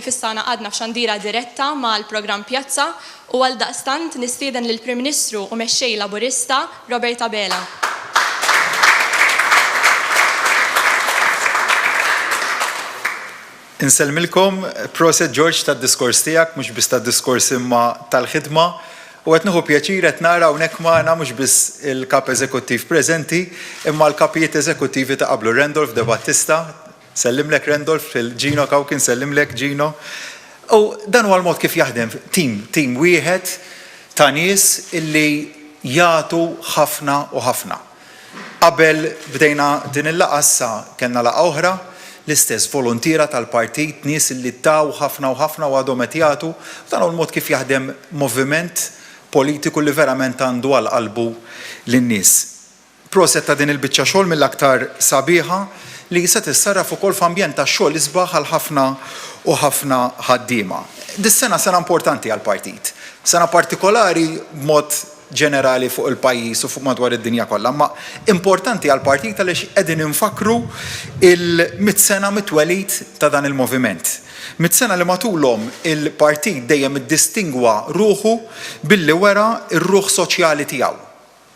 Fissana għadna f'xandira diretta mal-programm Pjazza u għaldaqstant nistieden lill-Prim Ministru u mexxej Laburista Robert Abela. Insellmilkom, proset George tad-diskors tiegħek, mhux biss tad-diskors imma tal-ħidma, u qed nieħu pjaċir qed nara hawnhekk magħna mhux biss il-kap eżekuttiv preżenti, imma l-kapijiet eżekuttivi ta' qablu Randolph De Battista. Sellimlek Randolph, Gino Kawkin, sellimlek Gino. U dan huwa l-mod kif jaħdem tim wieħed ta' nies illi jagħtu ħafna u ħafna. Qabel bdejna din il-laqgħa issa kellna laqgħa oħra, l-istess volontira tal-partit, nies illi taw ħafna u ħafna u għadhom qed jagħtu, dan huwa l-mod kif jaħdem moviment politiku li verament għandu għal qalbu lin-nies. Proset ta' din il-biċċa xogħol mill-aktar sabiħa li se tissarraf ukoll f'ambjent ta' xogħol isbaħ għal ħafna u ħafna ħaddiema. Dis-sena sena importanti għall-partit. Sena partikolari b'mod ġenerali fuq il-pajjiż u fuq madwar id-dinja kollha, ma importanti għall-partit għaliex qegħdin infakru il-100 sena mit-twelid ta' dan il-moviment. 100 sena li matulhom il-partit dejjem iddistingwa ruħu billi wera r-ruħ soċjali tiegħu.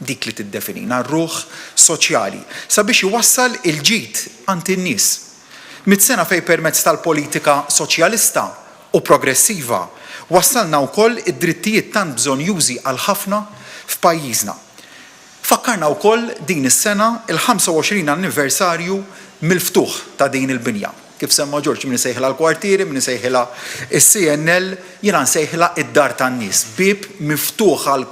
Dik li tiddefinina r-ruħ soċjali sabiex iwassal il-ġid għand in-nies. 100 sena fejn permezz tal-politika soċjalista u progressiva wassalna wkoll id-drittijiet tant bżonjużi għal ħafna f'pajjiżna. Fakkarna wkoll din is-sena il-25 anniversarju mill-ftuħ ta' din il-binja. Kif semma George min isejħilha l-kwartieri, min isejħilha is-CNL, jiena nsejħilha id-dar tan-nies. Bib miftuħ għal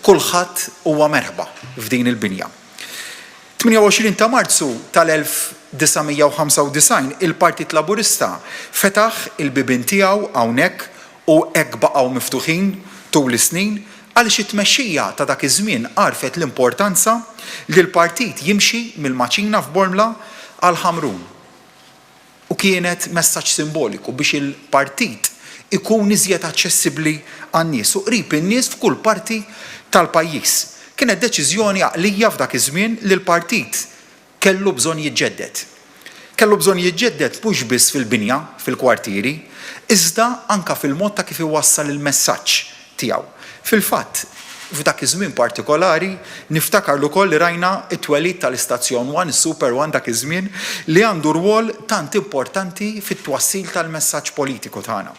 kulħadd huwa merħba f'din il-binja. 28 ta' Marzu tal-1995 il-Partit Laburista fetaħ il-bibien tiegħu hawnhekk u hekk baqgħu miftuħin tul is-snin għaliex it-tmexxija ta' dak iż-żmien għarfet l-importanza li l-partit jimxi mill-Maċina f'Bormla għal Ħamrun. U kienet messaġġ simboliku biex il-partit ikun iżjed aċċessibbli għan-nies u qrib in-nies f'kull parti tal-pajjiż. Kienet deċiżjoni għaqlija f'dak iż-żmien li l-partit kellu bżonn jiġġedded. Kellu bżonn jiġġedded mhux biss fil-binja, fil-kwartieri, iżda anke fil-mod ta' kif iwassal il-messaġġ tiegħu. Fil-fatt, f'dak iż-żmien partikolari niftakar ukoll li rajna t-twelid tal-Istazzjon 1, is-Super 1 dak iż-żmien li għandu rwol tant importanti fit-twassil tal-messaġġ politiku tagħna.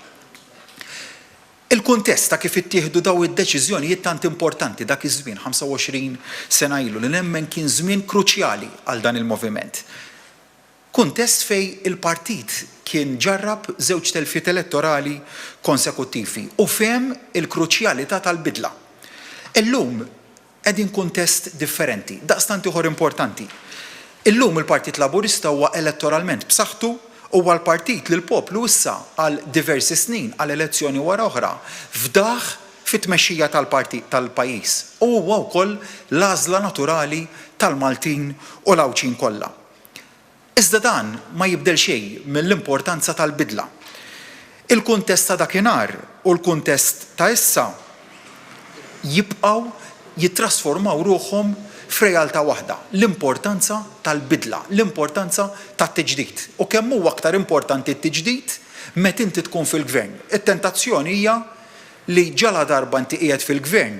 Il-kuntest ta' kif ittieħdu daw id-deċiżjonijiet tant importanti dak iż-żmien 25 sena ilu li nemmen kien żmien kruċjali għal dan il-moviment. Kuntest fej il-partit kien ġarrab żewġ telfiet elettorali konsekuttivi u fehem il-kruċjalità tal-bidla. Illum qegħdin kuntest differenti, daqstant ieħor importanti. Illum il-Partit Laburista huwa elettoralment b'saħħtu huwa l-partit li l-poplu issa għal diversi snin għal elezzjoni wara oħra fdaħ fit-tmexxija tal-pajjiż u huwa wkoll l-għażla naturali tal-Maltin u l-Awċin kollha. Iżda dan ma jibdel xejn mill-importanza tal-bidla. Il-kuntest ta' dakinhar u l-kuntest ta' issa jibqgħu jittrasformaw ruħhom f'realtà waħda, l-importanza tal-bidla, l-importanza tat-tiġdid. U kemm huwa aktar importanti t-tiġdid meta inti tkun fil-gvern. It-tentazzjoni hija li ġala darba inti qiegħed fil-gvern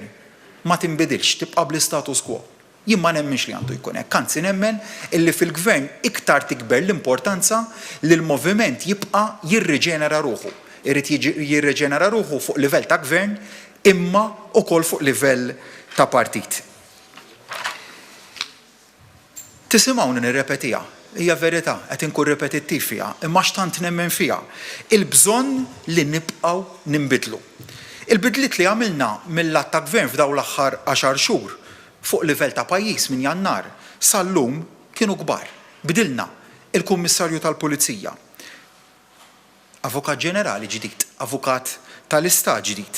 ma tinbidilx, tibqa' bl-status quo. Jien ma nemminx li għandu jkun hekk, anzi nemmen illi fil-gvern iktar tikber l-importanza li l-moviment jibqa' jirriġenera ruħu. Irid jirriġenera ruħu fuq livell ta' gvern imma wkoll fuq livell ta' partit. Tisimgħuni nirrepetiha, hija verità, qed inkun repetittiv fiha, imma x'tant nemmen fiha. Il-bżonn li nibqgħu ninbidlu. Il-bidliet li għamilna mill-att ta' gvern f'dawn l-aħħar 10 xhur fuq livell ta' pajjiż minn Jannar sal-lum kienu kbar. Bidilna il-Kummissarju tal-Pulizija, Avukat Ġenerali ġdid, Avukat tal-Istat ġdid.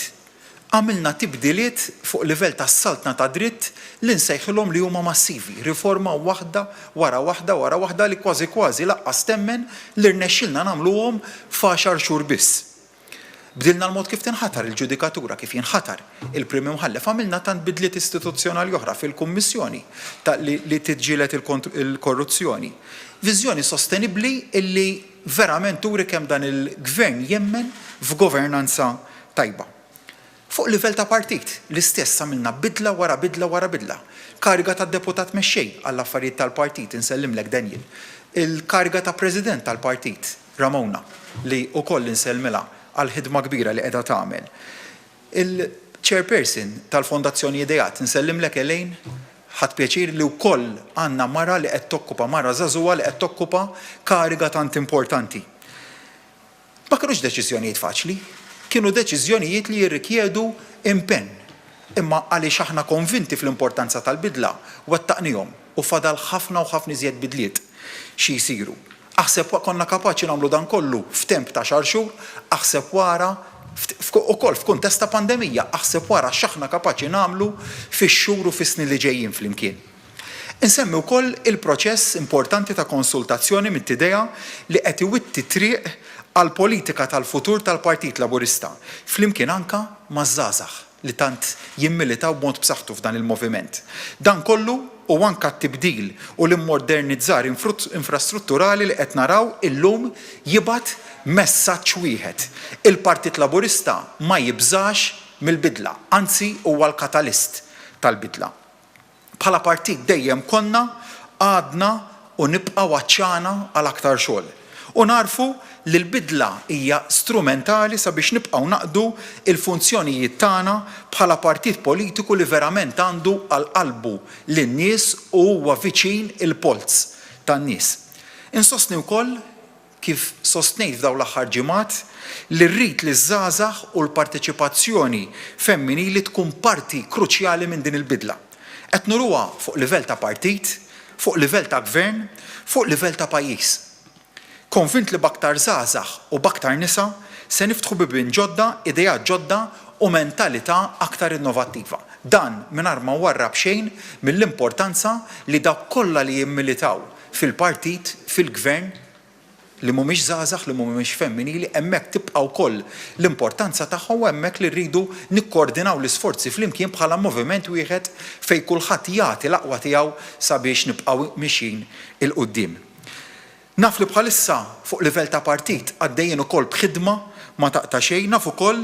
Għamilna tibdiliet fuq livell ta' saltna ta' dritt li nsejħilhom li huma massivi, riforma waħda wara waħda li kważi laqqas temmen li rnexxilna nagħmluhom f'10 xhur biss. Bdilna l-mod kif tinħatar il-ġudikatura, kif jinħatar il-Prim Imħallef, għamilna tant bidliet istituzzjonali oħra fil-Kummissjoni li tiġġielet il-korruzzjoni. Viżjoni sostenibbli illi verament turi kemm dan il-gvern jemmen f'governanza tajba. Fuq livell ta' partit, l-istess għamilna bidla wara bidla wara bidla. Kariga ta' deputat mexxej għall-affarijiet tal-partit, insellimlek Daniel. Il-kariga ta' president tal-partit, Ramona, li wkoll insellmilha għal-ħidma kbira li qiegħda tagħmel. Il-chairperson tal-Fondazzjoni Ideat, insellimlek Elejn, ħadd pjaċir li wkoll għandna mara li qed tokkupa, mara żagħżugħa li qed tokkupa kariga tant importanti. Ma kinux deċiżjonijiet faċli, kienu deċiżjonijiet li jirrikjedu impenn. Imma għaliex aħna konvinti fl-importanza tal-bidla wettaqnihom u fadal ħafna u ħafna iżjed bidliet xi jsiru. Aħseb konna kapaċi nagħmlu dan kollu f'temp ta' xahar xhur, aħseb wara ukoll f'kuntest ta' pandemija, aħseb wara x'aħna kapaċi nagħmlu fix-xhur u fis-snin li ġejjin flimkien. Insemmi wkoll il-proċess importanti ta' konsultazzjoni mit-tidea li qed iwitti triq għal politika tal-futur tal-Partit Laburista, flimkien anka maż-żgħażagħ li tant jimmilitaw b'mod b'saħħtu f'dan il-moviment. Dan kollu u anka t-tibdil u l-immodernizzar infrastrutturali li qed naraw illum jibgħat messaġġ wieħed. Il-Partit Laburista ma jibżax mill-bidla, anzi huwa l-katalist tal-bidla. Bħala partit dejjem konna għadna u nibqa' waċċana għal aktar xogħol. U narfu li l-bidla hija strumentali sabiex nibqgħu naqdu il-funzjonijiet tagħna bħala partit politiku li verament għandu għal qalbu lin-nies u huwa viċin il-polz tan-nies. Insostni wkoll kif sostnejt f'dawn l-aħħar ġimgħat li rrid li żgħażagħ u l-parteċipazzjoni femminili tkun parti kruċjali minn din il-bidla. Qed nuruha fuq livell ta' partit, fuq livell ta' gvern, fuq livell ta' pajjiż. Konvint li b'aktar żgħażagħ u b'aktar nisa se niftħu bibien ġodda, idejat ġodda u mentalità aktar innovattiva. Dan mingħajr ma warrab xejn mill-importanza li dawk kollha li jimmilitaw fil-partit, fil-gvern, li mhumiex żgħażagħ, li mhumiex femminili, hemmhekk tibqa' wkoll l-importanza tagħhom u hemmhekk li rridu nikkoordinaw l-isforzi flimkien bħala moviment wieħed fejn kulħadd jagħti l-aqwa tiegħu sabiex nibqgħu mixin il-quddiem. Naf li bħalissa fuq livell ta' partit għaddejjin ukoll b'ħidma ma taqta' xejn, naf ukoll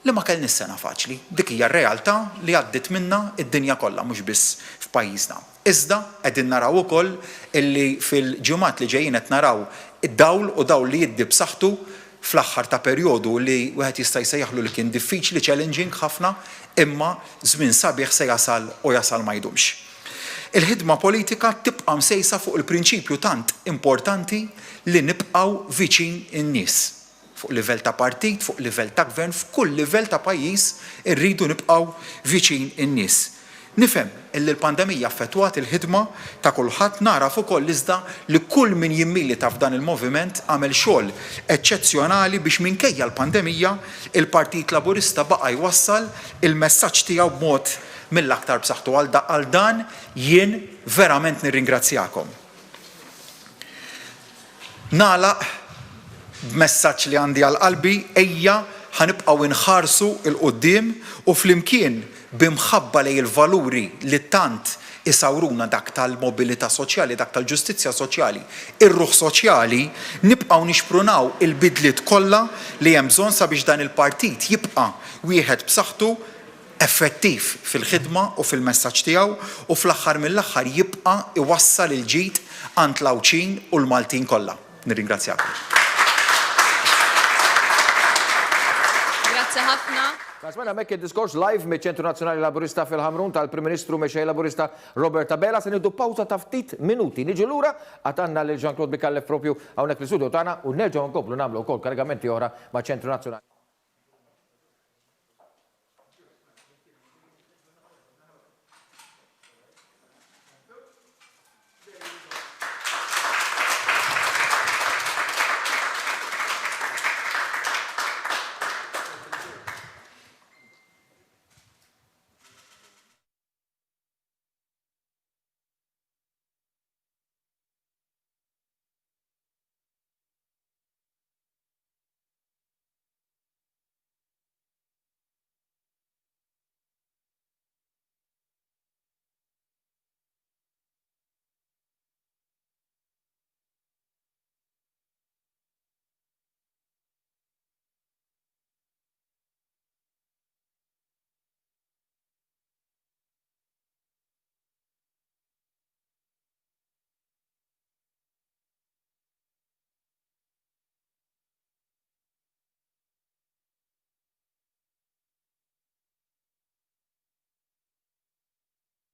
li ma kellni sena faċli. Dik hija r-realtà li għaddiet minnha id-dinja kollha mhux biss f'pajjiżna. Iżda qegħdin naraw ukoll illi fil-ġimgħat li ġejjin qed naraw id-dawl u dawl li jiddi b'saħħtu fl-aħħar ta' perjodu li wieħed jista' jsejjaħlu li kien diffiċli, challenging ħafna, imma żmien sabiħ se jasal u jasal ma jdumx. Il-ħidma politika tibqa' msejsa fuq il-prinċipju tant importanti li nibqgħu viċin in-nies. Fuq livell ta' partit, fuq livell ta' gvern, f'kull livell ta' pajjiż irridu nibqgħu viċin in-nies. Nifhem illi l-pandemija affettwat il-ħidma ta' kulħadd, naraf ukoll iżda li kull min jimmilita f'dan il-moviment għamel xogħol eċċezzjonali biex minkejja l-pandemija il-Partit Laburista baqa' jwassal il-messaġġ tiegħu b'mod mill-aktar b'saħħtu għal dan jien verament nirringrazzjakom. Nagħlaq b'messaġġ li għandi għal qalbi ejja ħanibqgħu inħarsu l-quddiem u flimkien b'imħabba lejn il-valuri li tant isawruna dak tal-mobilità soċjali, dak tal-ġustizzja soċjali, ir-ruħ soċjali, nibqgħu nixprunaw il-bidliet kollha li hemm bżonn sabiex dan il-partit jibqa' wieħed b'saħħtu effettiv fil-ħidma u fil-messaġġ tiegħu u fl-aħħar mill-aħħar jibqa' iwassal il-ġid għand l-Awċin u l-Maltin kollha. Nirringrazzjakom. Grazzi ħafna. Tasmena mekk id-diskors live miċ-Ċentru Nazzjonali Laburista fil-Ħamrun tal-Prim Ministru mexej Laburista Robert Abela se nieħdu pawża ta' ftit minuti. Niġu lura għatanna lil Jean-Claude Bicallef propju hawnhekk fl-istudju tagħna u nerġgħu nkomplu nagħmlu wkoll kargamenti oħra maċ-Ċentru Nazzjonali.